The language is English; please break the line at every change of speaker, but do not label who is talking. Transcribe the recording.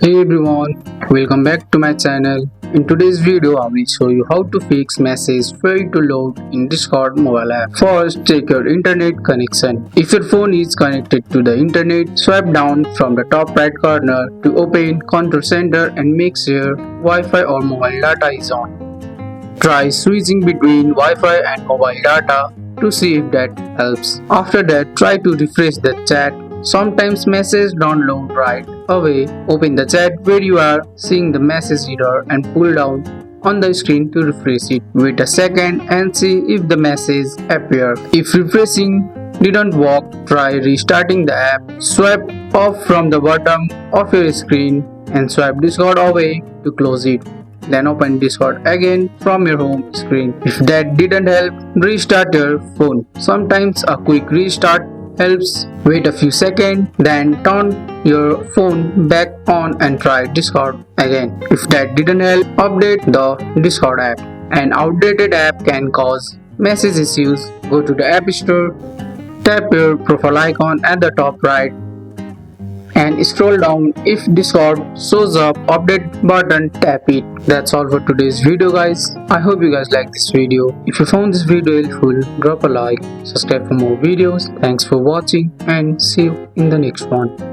Hey everyone, welcome back to my channel. In today's video, I will show you how to fix message failed to load in Discord mobile app. First, check your internet connection. If your phone is connected to the internet, swipe down from the top right corner to open Control Center and make sure Wi-Fi or mobile data is on. Try switching between Wi-Fi and mobile data to see if that helps. After that, try to refresh the chat. Sometimes messages don't load right away. Open the chat where you are seeing the message error and pull down on the screen to refresh it. Wait a second and see if the message appears. If refreshing didn't work, try restarting the app. Swipe off from the bottom of your screen and swipe Discord away to close it. Then open Discord again from your home screen. If that didn't help, restart your phone. Sometimes a quick restart helps. Wait a few seconds, then turn your phone back on and try Discord again. If that didn't help, update the Discord app. An outdated app can cause message issues. Go to the App Store, tap your profile icon at the top right and scroll down. If Discord shows up update button, tap it. That's all for today's video guys. I hope you guys like this video. If you found this video helpful, drop a like, subscribe for more videos. Thanks for watching and see you in the next one.